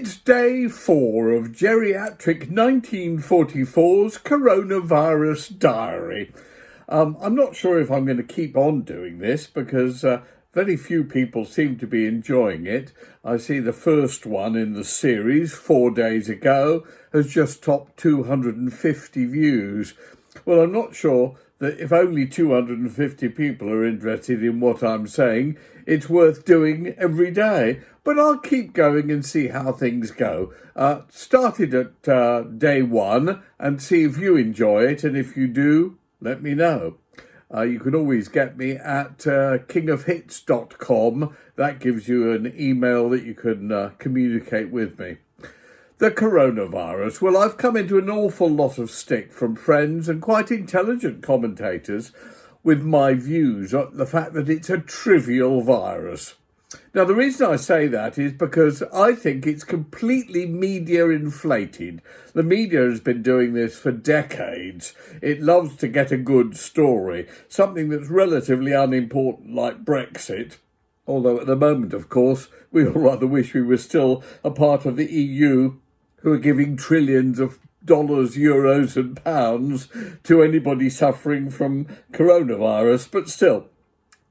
It's day 4 of Geriatric 1944's Coronavirus Diary. I'm not sure if I'm going to keep on doing this because very few people seem to be enjoying it. I see the first one in the series 4 days ago has just topped 250 views. Well, I'm not sure that if only 250 people are interested in what I'm saying, it's worth doing every day. But I'll keep going and see how things go. Started at day 1 and see if you enjoy it. And if you do, let me know. You can always get me at kingofhits.com. That gives you an email that you can communicate with me. The coronavirus. Well, I've come into an awful lot of stick from friends and quite intelligent commentators with my views on the fact that it's a trivial virus. Now, the reason I say that is because I think it's completely media-inflated. The media has been doing this for decades. It loves to get a good story, something that's relatively unimportant like Brexit. Although at the moment, of course, we all rather wish we were still a part of the EU, who are giving trillions of dollars, euros and pounds to anybody suffering from coronavirus. But still,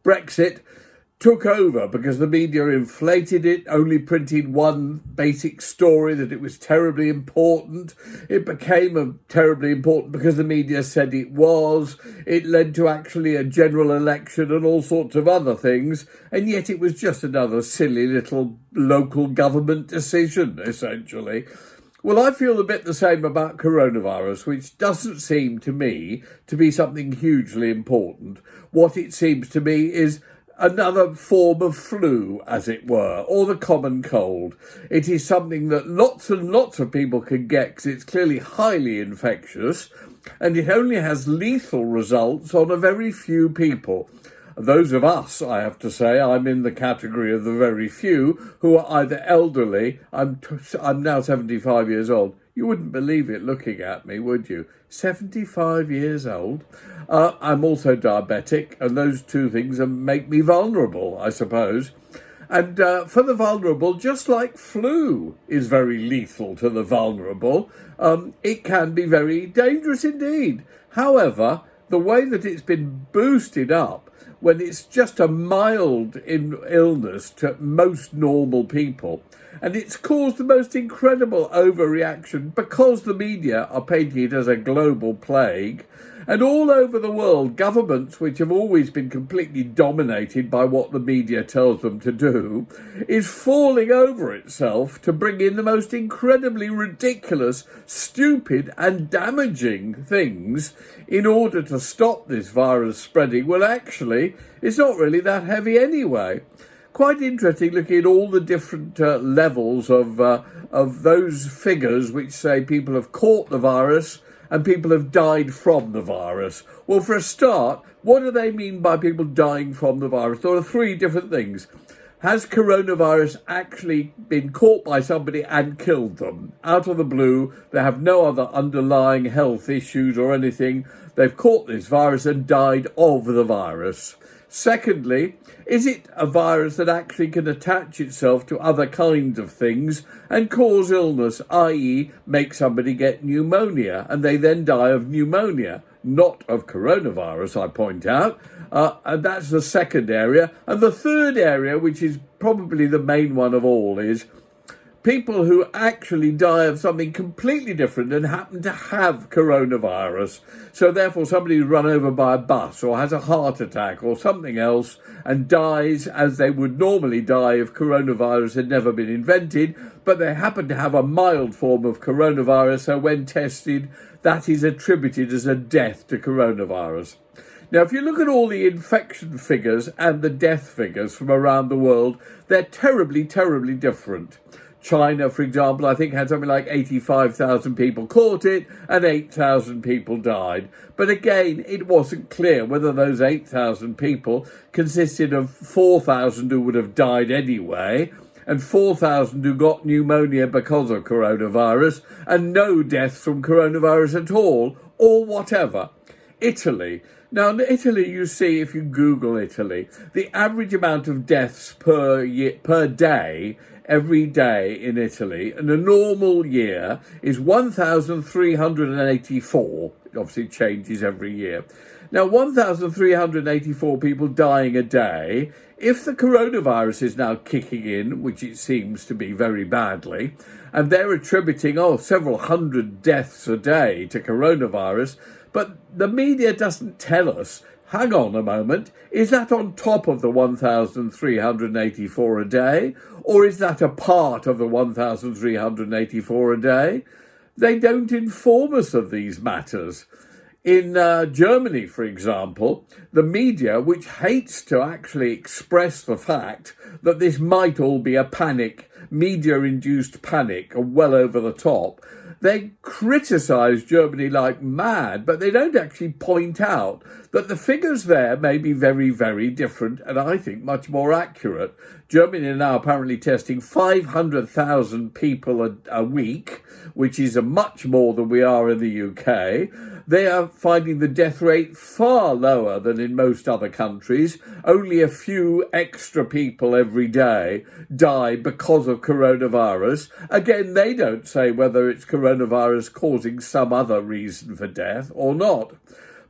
Brexit took over because the media inflated it, only printed one basic story that it was terribly important. It became terribly important because the media said it was. It led to actually a general election and all sorts of other things, and yet it was just another silly little local government decision, essentially. Well, I feel a bit the same about coronavirus, which doesn't seem to me to be something hugely important. What it seems to me is another form of flu, as it were, or the common cold. It is something that lots and lots of people can get because it's clearly highly infectious, and it only has lethal results on a very few people. Those of us, I have to say, I'm in the category of the very few who are either elderly. I'm now 75 years old. You wouldn't believe it looking at me, would you? 75 years old. I'm also diabetic, and those two things make me vulnerable, I suppose. And for the vulnerable, just like flu is very lethal to the vulnerable, it can be very dangerous indeed. However, the way that it's been boosted up, when it's just a mild illness to most normal people, and it's caused the most incredible overreaction because the media are painting it as a global plague. And all over the world, governments, which have always been completely dominated by what the media tells them to do, is falling over itself to bring in the most incredibly ridiculous, stupid and damaging things in order to stop this virus spreading. Well, actually, it's not really that heavy anyway. Quite interesting looking at all the different levels of those figures which say people have caught the virus and people have died from the virus. Well, for a start, what do they mean by people dying from the virus? There are 3 different things. Has coronavirus actually been caught by somebody and killed them? Out of the blue, they have no other underlying health issues or anything. They've caught this virus and died of the virus. Secondly, is it a virus that actually can attach itself to other kinds of things and cause illness, i.e. make somebody get pneumonia and they then die of pneumonia, not of coronavirus, I point out. And that's the second area. And the third area, which is probably the main one of all, is people who actually die of something completely different and happen to have coronavirus. So therefore somebody who's run over by a bus or has a heart attack or something else and dies as they would normally die if coronavirus had never been invented, but they happen to have a mild form of coronavirus, so when tested, that is attributed as a death to coronavirus. Now, if you look at all the infection figures and the death figures from around the world, they're terribly, terribly different. China, for example, I think had something like 85,000 people caught it and 8,000 people died. But again, it wasn't clear whether those 8,000 people consisted of 4,000 who would have died anyway and 4,000 who got pneumonia because of coronavirus and no deaths from coronavirus at all, or whatever. Italy. Now, in Italy, you see, if you Google Italy, the average amount of deaths per day every day in Italy, and a normal year is 1,384. It obviously changes every year. Now, 1,384 people dying a day. If the coronavirus is now kicking in, which it seems to be very badly, and they're attributing, several hundred deaths a day to coronavirus, but the media doesn't tell us, hang on a moment, is that on top of the 1,384 a day, or is that a part of the 1,384 a day? They don't inform us of these matters. In Germany, for example, the media, which hates to actually express the fact that this might all be a panic, media-induced panic, well over the top, they criticise Germany like mad, but they don't actually point out that the figures there may be very, very different and I think much more accurate. Germany are now apparently testing 500,000 people a week, which is much more than we are in the UK. They are finding the death rate far lower than in most other countries. Only a few extra people every day die because of coronavirus. Again, they don't say whether it's coronavirus causing some other reason for death or not.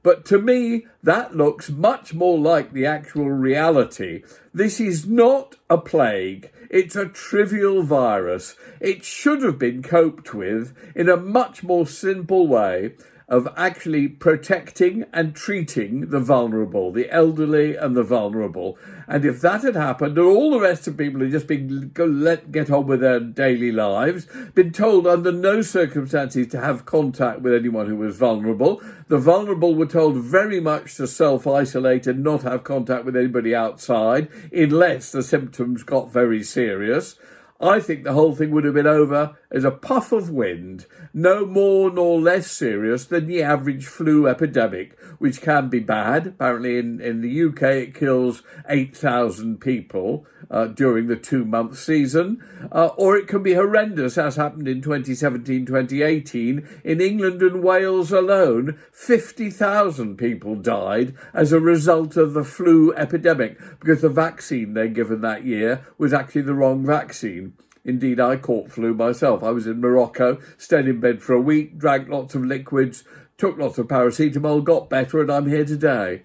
But to me, that looks much more like the actual reality. This is not a plague. It's a trivial virus. It should have been coped with in a much more simple way of actually protecting and treating the vulnerable, the elderly and the vulnerable. And if that had happened, and all the rest of people had just been get on with their daily lives, been told under no circumstances to have contact with anyone who was vulnerable, the vulnerable were told very much to self-isolate and not have contact with anybody outside, unless the symptoms got very serious, I think the whole thing would have been over as a puff of wind, no more nor less serious than the average flu epidemic, which can be bad. Apparently in the UK it kills 8,000 people during the 2-month season, or it can be horrendous, as happened in 2017-2018. In England and Wales alone, 50,000 people died as a result of the flu epidemic, because the vaccine they'd given that year was actually the wrong vaccine. Indeed, I caught flu myself. I was in Morocco, stayed in bed for a week, drank lots of liquids, took lots of paracetamol, got better, and I'm here today.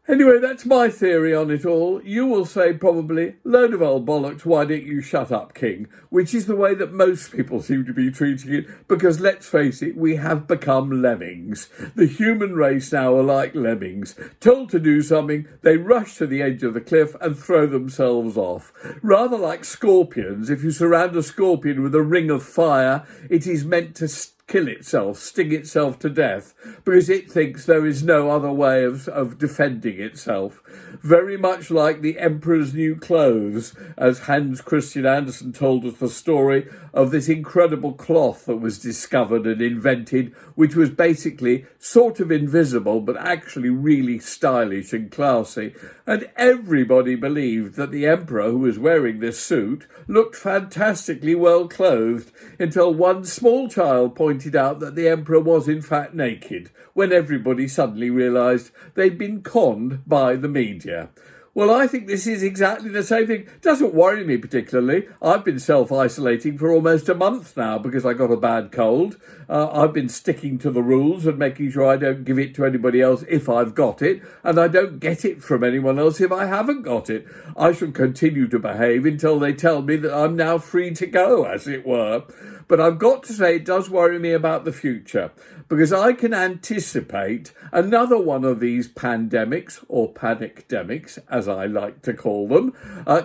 Anyway, that's my theory on it all. You will say probably, load of old bollocks, why don't you shut up, King? Which is the way that most people seem to be treating it, because let's face it, we have become lemmings. The human race now are like lemmings. Told to do something, they rush to the edge of the cliff and throw themselves off. Rather like scorpions, if you surround a scorpion with a ring of fire, it is meant to kill itself, sting itself to death, because it thinks there is no other way of defending itself. Very much like the Emperor's New Clothes, as Hans Christian Andersen told us the story of this incredible cloth that was discovered and invented, which was basically sort of invisible, but actually really stylish and classy. And everybody believed that the Emperor, who was wearing this suit, looked fantastically well clothed, until one small child pointed out that the Emperor was in fact naked, when everybody suddenly realised they'd been conned by the media. Well, I think this is exactly the same thing. It doesn't worry me particularly. I've been self-isolating for almost a month now because I got a bad cold. I've been sticking to the rules and making sure I don't give it to anybody else if I've got it, and I don't get it from anyone else if I haven't got it. I shall continue to behave until they tell me that I'm now free to go, as it were. But I've got to say it does worry me about the future, because I can anticipate another one of these pandemics, or panicdemics, as I like to call them,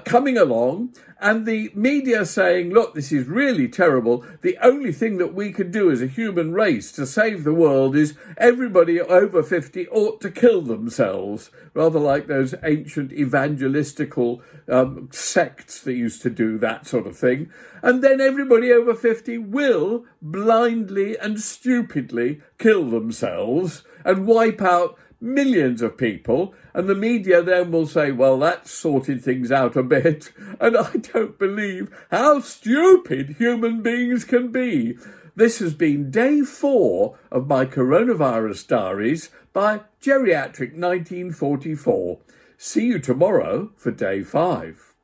coming along, and the media saying, look, this is really terrible. The only thing that we can do as a human race to save the world is everybody over 50 ought to kill themselves, rather like those ancient evangelistical sects that used to do that sort of thing. And then everybody over 50 will blindly and stupidly kill themselves and wipe out millions of people, and the media then will say, well, that sorted things out a bit. And I don't believe how stupid human beings can be. This has been day 4 of my coronavirus diaries by Geriatric 1944. See you tomorrow for day 5.